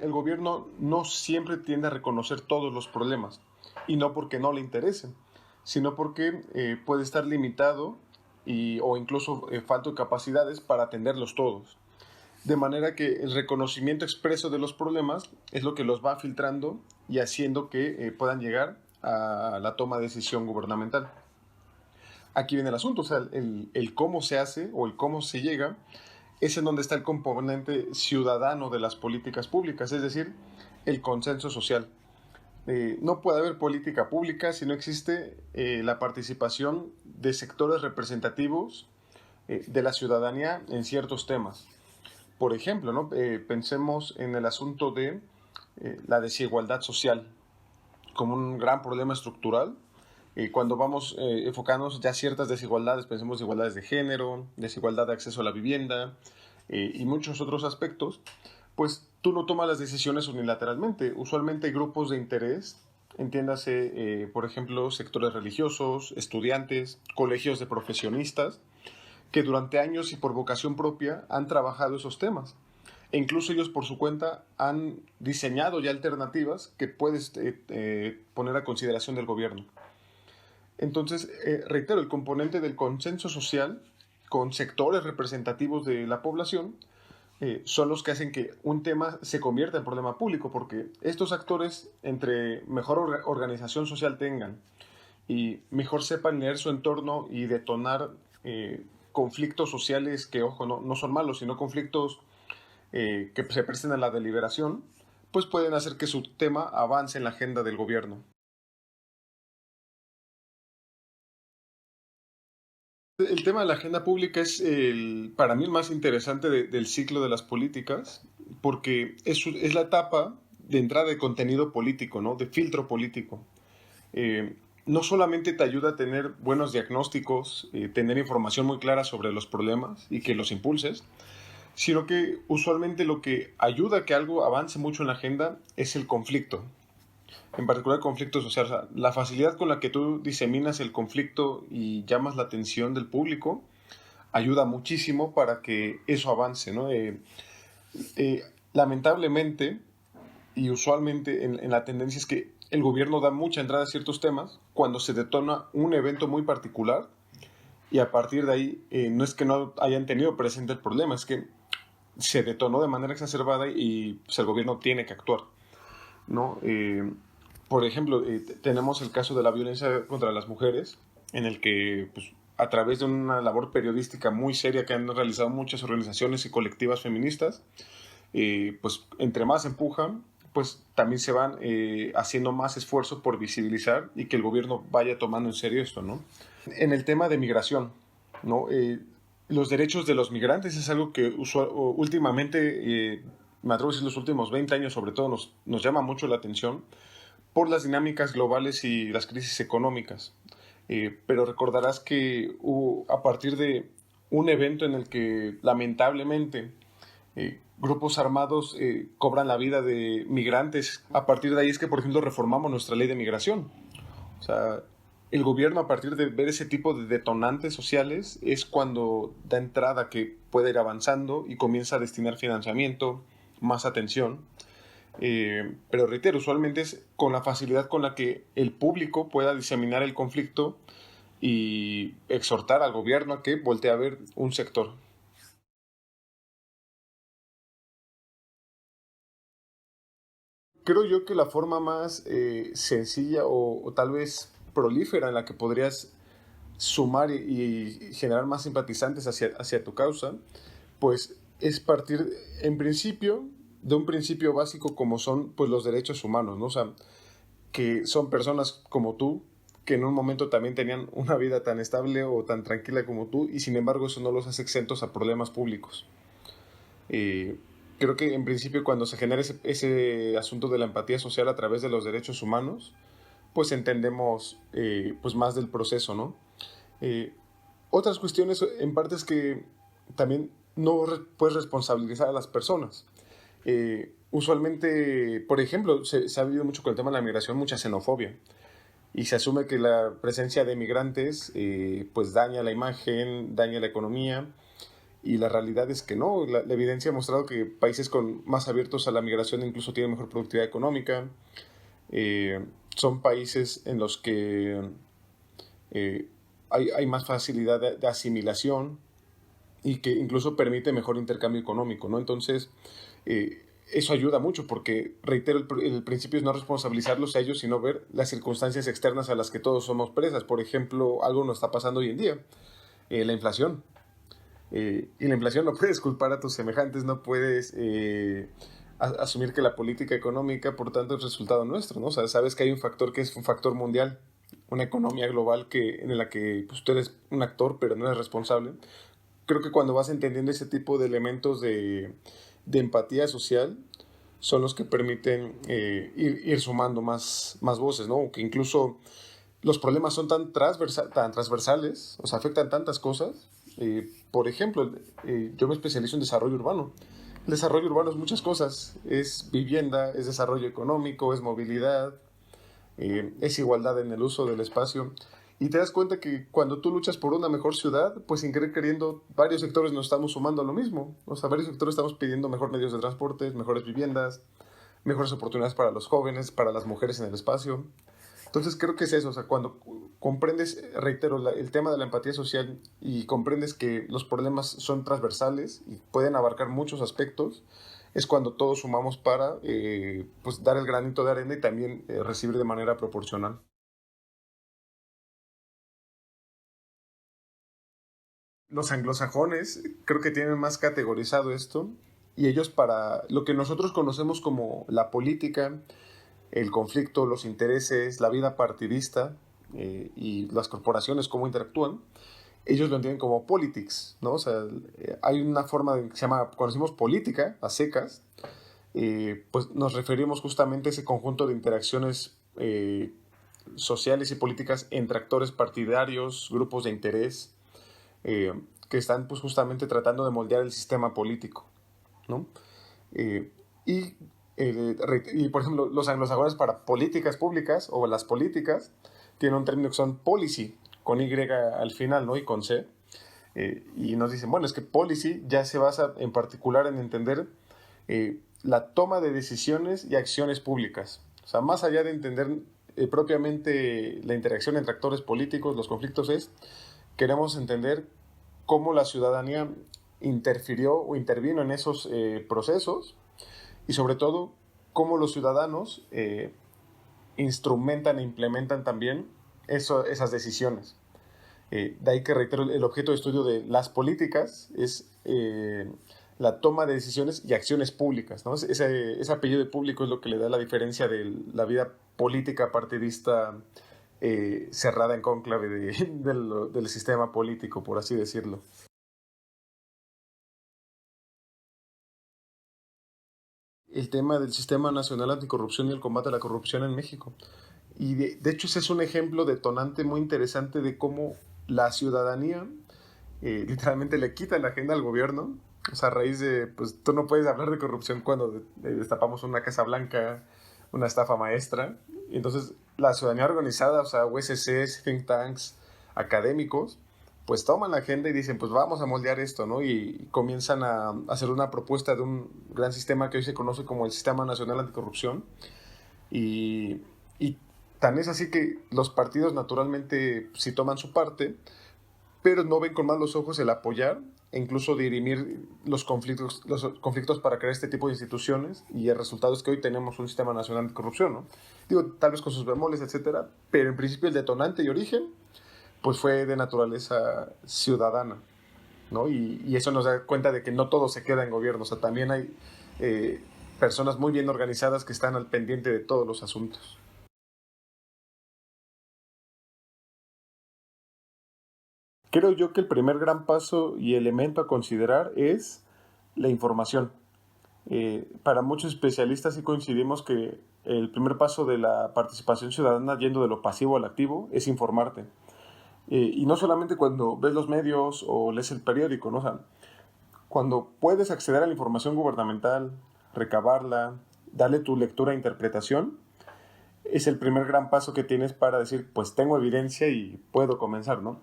el gobierno no siempre tiende a reconocer todos los problemas, y no porque no le interesen, sino porque puede estar limitado o incluso falta de capacidades para atenderlos todos. De manera que el reconocimiento expreso de los problemas es lo que los va filtrando y haciendo que puedan llegar a la toma de decisión gubernamental. Aquí viene el asunto, o sea, el cómo se hace o el cómo se llega es en donde está el componente ciudadano de las políticas públicas, es decir, el consenso social. No puede haber política pública si no existe la participación de sectores representativos de la ciudadanía en ciertos temas. Por ejemplo, ¿no? Pensemos en el asunto de la desigualdad social como un gran problema estructural. Cuando vamos enfocándonos ya ciertas desigualdades, pensemos desigualdades de género, desigualdad de acceso a la vivienda y muchos otros aspectos, pues tú no tomas las decisiones unilateralmente. Usualmente hay grupos de interés, entiéndase, por ejemplo, sectores religiosos, estudiantes, colegios de profesionistas, que durante años y por vocación propia han trabajado esos temas. E incluso ellos por su cuenta han diseñado ya alternativas que puedes poner a consideración del gobierno. Entonces, reitero, el componente del consenso social con sectores representativos de la población son los que hacen que un tema se convierta en problema público, porque estos actores, entre mejor organización social tengan y mejor sepan leer su entorno y detonar conflictos sociales que, ojo, no son malos, sino conflictos que se presten a la deliberación, pues pueden hacer que su tema avance en la agenda del gobierno. El tema de la agenda pública es para mí el más interesante del ciclo de las políticas, porque es la etapa de entrada de contenido político, ¿no? De filtro político. Eh, no solamente te ayuda a tener buenos diagnósticos, tener información muy clara sobre los problemas y que los impulses, sino que usualmente lo que ayuda a que algo avance mucho en la agenda es el conflicto, en particular el conflicto social. O sea, la facilidad con la que tú diseminas el conflicto y llamas la atención del público ayuda muchísimo para que eso avance, ¿no? Lamentablemente, y usualmente en la tendencia es que el gobierno da mucha entrada a ciertos temas cuando se detona un evento muy particular y a partir de ahí no es que no hayan tenido presente el problema, es que se detonó de manera exacerbada y pues, el gobierno tiene que actuar, ¿no? Por ejemplo, tenemos el caso de la violencia contra las mujeres, en el que pues, a través de una labor periodística muy seria que han realizado muchas organizaciones y colectivas feministas, pues entre más empujan, pues también se van haciendo más esfuerzo por visibilizar y que el gobierno vaya tomando en serio esto, ¿no? En el tema de migración, ¿no? Los derechos de los migrantes es algo que últimamente, me atrevo a decir los últimos 20 años sobre todo, nos llama mucho la atención por las dinámicas globales y las crisis económicas. Pero recordarás que a partir de un evento en el que lamentablemente grupos armados cobran la vida de migrantes, a partir de ahí es que, por ejemplo, reformamos nuestra ley de migración. O sea, el gobierno a partir de ver ese tipo de detonantes sociales es cuando da entrada que puede ir avanzando y comienza a destinar financiamiento, más atención. Pero reitero, usualmente es con la facilidad con la que el público pueda diseminar el conflicto y exhortar al gobierno a que voltee a ver un sector. Creo yo que la forma más sencilla o tal vez prolífera en la que podrías sumar y generar más simpatizantes hacia tu causa, pues es partir en principio de un principio básico como son pues los derechos humanos, ¿no? O sea, que son personas como tú que en un momento también tenían una vida tan estable o tan tranquila como tú y sin embargo eso no los hace exentos a problemas públicos. Eh, Creo que en principio cuando se genera ese asunto de la empatía social a través de los derechos humanos, pues entendemos pues más del proceso, ¿no? Eh, Otras cuestiones en parte es que también no puedes responsabilizar a las personas. Usualmente, por ejemplo, se ha vivido mucho con el tema de la migración, mucha xenofobia. Y se asume que la presencia de migrantes pues daña la imagen, daña la economía Y la realidad es que no, la evidencia ha mostrado que países más abiertos a la migración incluso tienen mejor productividad económica, eh, son países en los que eh, hay más facilidad de asimilación y que incluso permite mejor intercambio económico, ¿no? Entonces, eso ayuda mucho porque, reitero, el principio es no responsabilizarlos a ellos, sino ver las circunstancias externas a las que todos somos presas. Por ejemplo, algo nos está pasando hoy en día, la inflación. Y la inflación no puedes culpar a tus semejantes, no puedes asumir que la política económica, por tanto, es resultado nuestro, ¿no? O sea, sabes que hay un factor que es un factor mundial, una economía global en la que pues, tú eres un actor, pero no eres responsable. Creo que cuando vas entendiendo ese tipo de elementos de empatía social, son los que permiten ir sumando más voces, ¿no? Que incluso los problemas son tan transversales, o sea, afectan tantas cosas. Por ejemplo, yo me especializo en desarrollo urbano. El desarrollo urbano es muchas cosas. Es vivienda, es desarrollo económico, es movilidad, es igualdad en el uso del espacio. Y te das cuenta que cuando tú luchas por una mejor ciudad, pues sin querer queriendo, varios sectores nos estamos sumando a lo mismo. O sea, varios sectores estamos pidiendo mejor medios de transporte, mejores viviendas, mejores oportunidades para los jóvenes, para las mujeres en el espacio. Entonces creo que es eso, o sea, cuando comprendes, reitero, el tema de la empatía social y comprendes que los problemas son transversales y pueden abarcar muchos aspectos, es cuando todos sumamos para pues dar el granito de arena y también recibir de manera proporcional. Los anglosajones creo que tienen más categorizado esto y ellos para lo que nosotros conocemos como la política, el conflicto, los intereses, la vida partidista y las corporaciones, cómo interactúan, ellos lo entienden como politics, ¿no? O sea, hay una forma que se llama, cuando decimos política, a secas, pues nos referimos justamente a ese conjunto de interacciones sociales y políticas entre actores partidarios, grupos de interés, eh, que están pues justamente tratando de moldear el sistema político, ¿no? Eh, y, y, por ejemplo, los anglosajones para políticas públicas o las políticas tienen un término que son policy, con Y al final, ¿no? Y con C. Y nos dicen, bueno, es que policy ya se basa en particular en entender la toma de decisiones y acciones públicas. O sea, más allá de entender propiamente la interacción entre actores políticos, los conflictos queremos entender cómo la ciudadanía interfirió o intervino en esos procesos y sobre todo cómo los ciudadanos instrumentan e implementan también esas decisiones. De ahí que reitero, el objeto de estudio de las políticas es la toma de decisiones y acciones públicas, ¿no? Ese apellido de público es lo que le da la diferencia de la vida política partidista cerrada en cónclave del sistema político, por así decirlo. El tema del Sistema Nacional Anticorrupción y el combate a la corrupción en México. Y de hecho ese es un ejemplo detonante muy interesante de cómo la ciudadanía literalmente le quita la agenda al gobierno. O sea, a raíz de, pues tú no puedes hablar de corrupción cuando destapamos una Casa Blanca, una estafa maestra. Y entonces la ciudadanía organizada, o sea, USCs, think tanks, académicos, pues toman la agenda y dicen, pues vamos a moldear esto, ¿no? Y comienzan a hacer una propuesta de un gran sistema que hoy se conoce como el Sistema Nacional Anticorrupción. Y, y tan es así que los partidos naturalmente sí toman su parte, pero no ven con malos ojos el apoyar e incluso dirimir los conflictos para crear este tipo de instituciones, y el resultado es que hoy tenemos un sistema nacional de corrupción, ¿no? Digo, tal vez con sus bemoles, etcétera, pero en principio el detonante y origen pues fue de naturaleza ciudadana, ¿no? Y eso nos da cuenta de que no todo se queda en gobierno, o sea, también hay eh, personas muy bien organizadas que están al pendiente de todos los asuntos. Creo yo que el primer gran paso y elemento a considerar es la información. Para muchos especialistas sí coincidimos que el primer paso de la participación ciudadana yendo de lo pasivo al activo es informarte. Y no solamente cuando ves los medios o lees el periódico, ¿no? O sea, cuando puedes acceder a la información gubernamental, recabarla, darle tu lectura e interpretación, es el primer gran paso que tienes para decir, pues tengo evidencia y puedo comenzar, ¿no?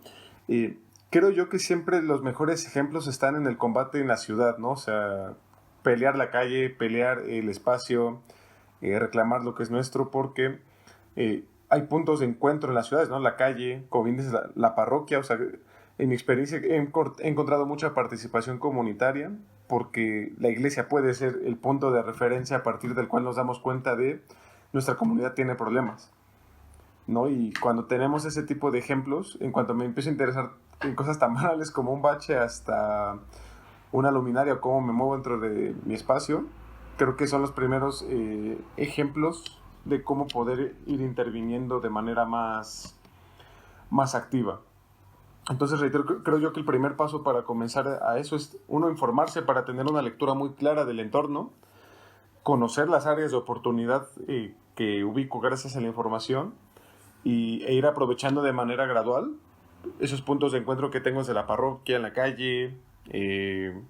Eh, creo yo que siempre los mejores ejemplos están en el combate en la ciudad, ¿no? O sea, pelear la calle, pelear el espacio, reclamar lo que es nuestro, porque hay puntos de encuentro en las ciudades, ¿no? La calle, como bien dices, la parroquia, o sea, en mi experiencia he encontrado mucha participación comunitaria, porque la iglesia puede ser el punto de referencia a partir del cual nos damos cuenta de nuestra comunidad tiene problemas, ¿no? Y cuando tenemos ese tipo de ejemplos, en cuanto me empiezo a interesar en cosas tan banales como un bache hasta una luminaria o cómo me muevo dentro de mi espacio, creo que son los primeros ejemplos de cómo poder ir interviniendo de manera más activa. Entonces, reitero, creo yo que el primer paso para comenzar a eso es, uno, informarse para tener una lectura muy clara del entorno, conocer las áreas de oportunidad que ubico gracias a la información e ir aprovechando de manera gradual esos puntos de encuentro que tengo desde la parroquia, en la calle, en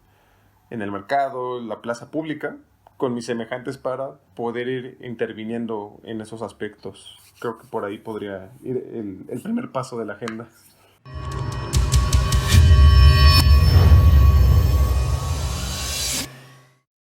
el mercado, en la plaza pública, con mis semejantes para poder ir interviniendo en esos aspectos. Creo que por ahí podría ir el primer paso de la agenda.